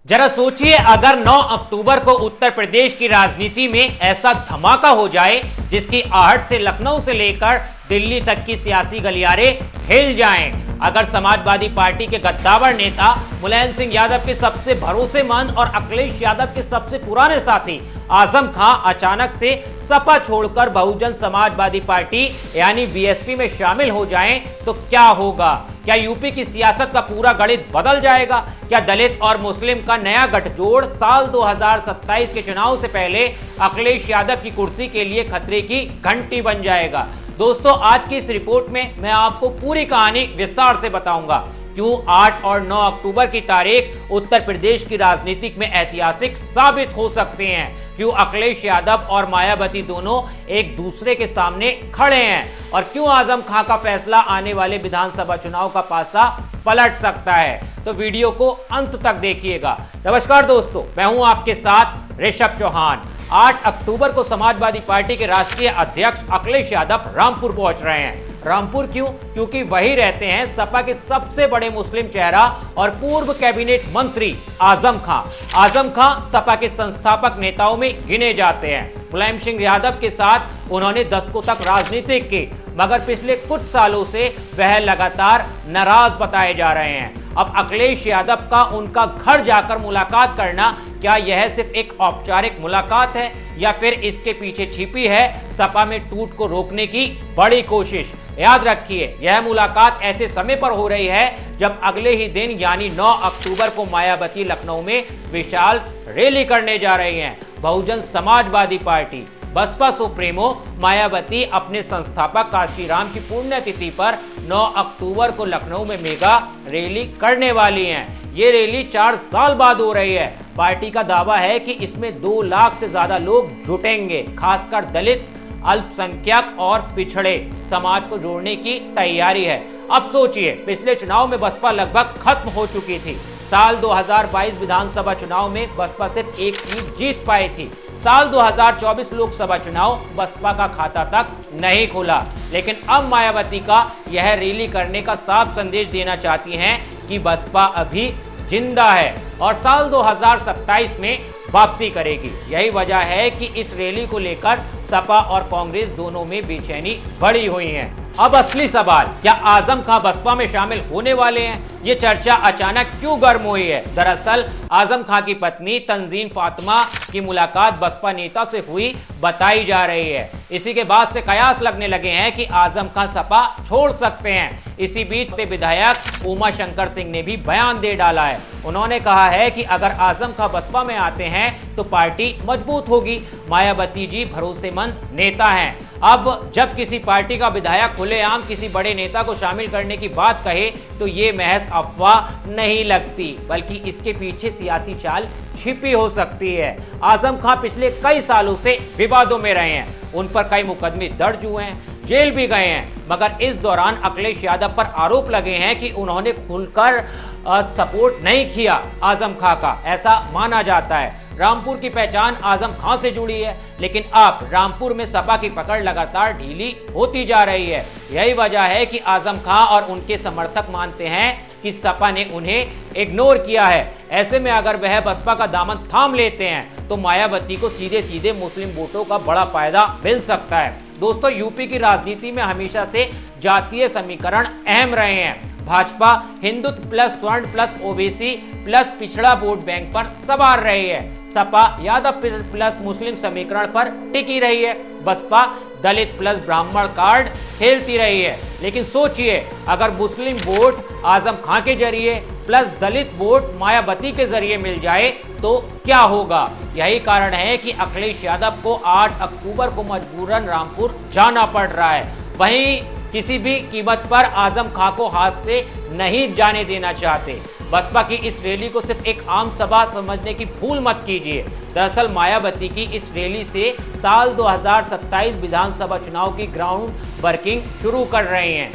जरा सोचिए, अगर 9 अक्टूबर को उत्तर प्रदेश की राजनीति में ऐसा धमाका हो जाए जिसकी आहट से लखनऊ से लेकर दिल्ली तक की सियासी गलियारे हिल जाएं। अगर समाजवादी पार्टी के गद्दावर नेता मुलायम सिंह यादव के सबसे भरोसेमंद और अखिलेश यादव के सबसे पुराने साथी आजम खां अचानक से सपा छोड़कर बहुजन समाजवादी पार्टी यानी बीएसपी में शामिल हो जाएं, तो क्या होगा? क्या यूपी की सियासत का पूरा गणित बदल जाएगा? क्या दलित और मुस्लिम का नया गठजोड़ साल 2027 के चुनाव से पहले अखिलेश यादव की कुर्सी के लिए खतरे की घंटी बन जाएगा? दोस्तों, आज की इस रिपोर्ट में मैं आपको पूरी कहानी विस्तार से बताऊंगा। क्यों 8 और 9 अक्टूबर की तारीख उत्तर प्रदेश की राजनीति में ऐतिहासिक साबित हो सकते हैं। क्यों अखिलेश यादव और मायावती दोनों एक दूसरे के सामने खड़े हैं और क्यों आजम खां का फैसला आने वाले विधानसभा चुनाव का पासा पलट सकता है। तो वीडियो को अंत तक देखिएगा। नमस्कार दोस्तों, मैं हूं आपके साथ ऋषभ चौहान। 8 अक्टूबर को समाजवादी पार्टी के राष्ट्रीय अध्यक्ष अखिलेश यादव रामपुर पहुंच रहे हैं। रामपुर क्यों? क्योंकि वही रहते हैं सपा के सबसे बड़े मुस्लिम चेहरा और पूर्व कैबिनेट मंत्री आजम खां। आजम खां सपा के संस्थापक नेताओं में गिने जाते हैं। मुलायम सिंह यादव के साथ उन्होंने दशकों तक राजनीति की, मगर पिछले कुछ सालों से वह लगातार नाराज बताए जा रहे हैं। अब अखिलेश यादव का उनका घर जाकर मुलाकात करना, क्या यह सिर्फ एक औपचारिक मुलाकात है या फिर इसके पीछे छिपी है सपा में टूट को रोकने की बड़ी कोशिश? याद रखिए, यह मुलाकात ऐसे समय पर हो रही है जब अगले ही दिन यानी 9 अक्टूबर को मायावती लखनऊ में विशाल रैली करने जा रही हैं। बहुजन समाजवादी पार्टी बसपा सुप्रीमो मायावती अपने संस्थापक काशीराम की पुण्यतिथि पर 9 अक्टूबर को लखनऊ में मेगा रैली करने वाली हैं। ये रैली 4 साल बाद हो रही है। पार्टी का दावा है कि इसमें 2 लाख से ज्यादा लोग जुटेंगे। खासकर दलित, अल्पसंख्यक और पिछड़े समाज को जोड़ने की तैयारी है। अब सोचिए, पिछले चुनाव में बसपा लगभग खत्म हो चुकी थी। साल 2022 विधानसभा चुनाव में बसपा सिर्फ एक सीट जीत पाई थी। साल 2024 लोकसभा चुनाव बसपा का खाता तक नहीं खुला। लेकिन अब मायावती का यह रैली करने का साफ संदेश देना चाहती हैं कि बसपा अभी जिंदा है और साल 2027 में वापसी करेगी। यही वजह है कि इस रैली को लेकर सपा और कांग्रेस दोनों में बेचैनी बढ़ी हुई है। अब असली सवाल, क्या आजम खां बसपा में शामिल होने वाले हैं? ये चर्चा अचानक क्यों गर्म हुई है? दरअसल आजम खां की पत्नी तंजीन फातिमा की मुलाकात बसपा नेता से हुई बताई जा रही है। इसी के बाद से कयास लगने लगे हैं कि आजम खां सपा छोड़ सकते हैं। इसी बीच विधायक उमा शंकर सिंह ने भी बयान दे डाला है। उन्होंने कहा है कि अगर आजम खां बसपा में आते हैं तो पार्टी मजबूत होगी। मायावती जी भरोसेमंद नेता हैं। अब जब किसी पार्टी का विधायक खुलेआम किसी बड़े नेता को शामिल करने की बात कहे तो ये महज अफवाह नहीं लगती, बल्कि इसके पीछे सियासी चाल छिपी हो सकती है। आजम खां पिछले कई सालों से विवादों में रहे हैं। उन पर कई मुकदमे दर्ज हुए हैं, जेल भी गए हैं, मगर इस दौरान अखिलेश यादव पर आरोप लगे हैं कि उन्होंने खुलकर सपोर्ट नहीं किया आजम खां का, ऐसा माना जाता है। रामपुर की पहचान आजम खां से जुड़ी है, लेकिन अब रामपुर में सपा की पकड़ लगातार ढीली होती जा रही है। यही वजह है कि आजम खां और उनके समर्थक मानते हैं कि सपा ने उन्हें इग्नोर किया है। ऐसे में अगर वह बसपा का दामन थाम लेते हैं तो मायावती को सीधे सीधे मुस्लिम वोटों का बड़ा फायदा मिल सकता है। दोस्तों, यूपी की राजनीति में हमेशा से जातीय समीकरण अहम रहे हैं। भाजपा हिंदुत्व प्लस स्वर्ण प्लस ओबीसी प्लस पिछड़ा वोट बैंक पर सवार रही है। सपा यादव प्लस मुस्लिम समीकरण पर टिकी रही है। बसपा दलित प्लस ब्राह्मण कार्ड खेलती रही है। लेकिन सोचिए, अगर मुस्लिम वोट आजम खां के जरिए प्लस दलित वोट मायावती के जरिए मिल जाए तो क्या होगा? यही कारण है कि अखिलेश यादव को 8 अक्टूबर को मजबूरन रामपुर जाना पड़ रहा है। वहीं किसी भी कीमत पर आजम खां को हाथ से नहीं जाने देना चाहते। बसपा की इस रैली को सिर्फ एक आम सभा समझने की भूल मत कीजिए। दरअसल मायावती की इस रैली से साल 2027 विधानसभा चुनाव की ग्राउंड वर्किंग शुरू कर रहे हैं।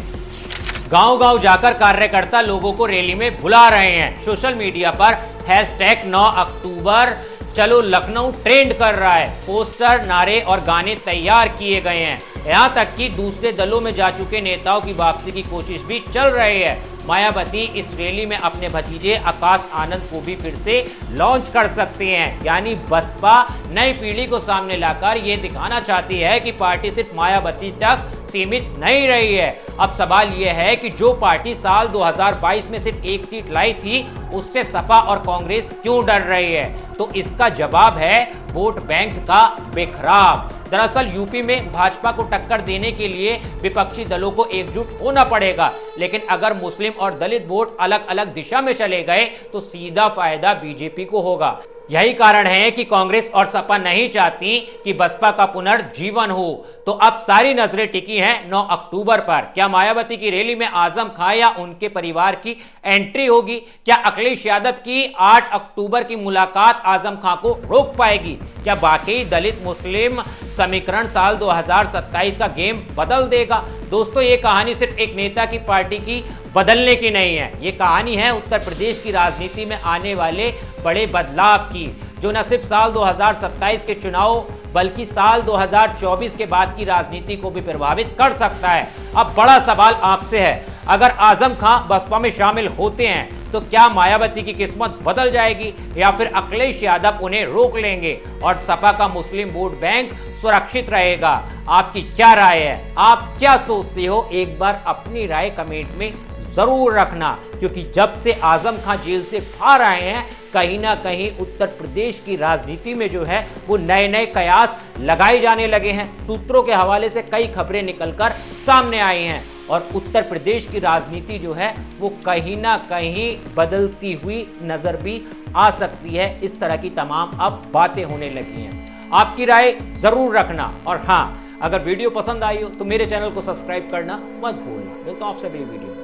गांव-गांव जाकर कार्यकर्ता लोगों को रैली में बुला रहे हैं। सोशल मीडिया पर #9 अक्टूबर चलो लखनऊ ट्रेंड कर रहा है। पोस्टर, नारे और गाने तैयार किए गए हैं। यहाँ तक कि दूसरे दलों में जा चुके नेताओं की वापसी की कोशिश भी चल रही है। मायावती इस रैली में अपने भतीजे आकाश आनंद को भी फिर से लॉन्च कर सकते हैं। यानी बसपा नई पीढ़ी को सामने लाकर यह दिखाना चाहती है कि पार्टी सिर्फ मायावती तक सीमित नहीं रही है। अब सवाल यह है कि जो पार्टी साल 2022 में सिर्फ एक सीट लाई थी, उससे सपा और कांग्रेस क्यों डर रही है? तो इसका जवाब है वोट बैंक का बिखराव। दरअसल यूपी में भाजपा को टक्कर देने के लिए विपक्षी दलों को एकजुट होना पड़ेगा, लेकिन अगर मुस्लिम और दलित वोट अलग अलग दिशा में चले गए तो सीधा फायदा बीजेपी को होगा। यही कारण है कि कांग्रेस और सपा नहीं चाहती कि बसपा का पुनर्जीवन हो। तो अब सारी नजरें टिकी हैं 9 अक्टूबर पर। क्या मायावती की रैली में आजम खां या उनके परिवार की एंट्री होगी? क्या अखिलेश यादव की 8 अक्टूबर की मुलाकात आजम खां को रोक पाएगी? क्या बाकी दलित मुस्लिम समीकरण साल 2027 का गेम बदल देगा? दोस्तों, ये कहानी सिर्फ एक नेता की पार्टी की बदलने की नहीं है, ये कहानी है उत्तर प्रदेश की राजनीति में आने वाले बड़े बदलाव की, जो न सिर्फ साल 2027 के चुनाव बल्कि साल 2024 के बाद की राजनीति को भी प्रभावित कर सकता है। अब बड़ा सवाल आपसे है, अगर आजम खां बसपा में शामिल होते हैं तो क्या मायावती की किस्मत बदल जाएगी या फिर अखिलेश यादव उन्हें रोक लेंगे और सपा का मुस्लिम वोट बैंक सुरक्षित रहेगा? आपकी क्या राय है? आप क्या सोचते हो? एक बार अपनी राय कमेंट में जरूर रखना, क्योंकि जब से आजम खां जेल से बाहर आए हैं, कहीं ना कहीं उत्तर प्रदेश की राजनीति में जो है वो नए नए कयास लगाए जाने लगे हैं। सूत्रों के हवाले से कई खबरें निकलकर सामने आई हैं और उत्तर प्रदेश की राजनीति जो है वो कहीं ना कहीं बदलती हुई नजर भी आ सकती है। इस तरह की तमाम अब बातें होने लगी हैं। आपकी राय जरूर रखना, और हाँ, अगर वीडियो पसंद आई हो तो मेरे चैनल को सब्सक्राइब करना मत भूलना। मिलता हूं आपसे अगली वीडियो।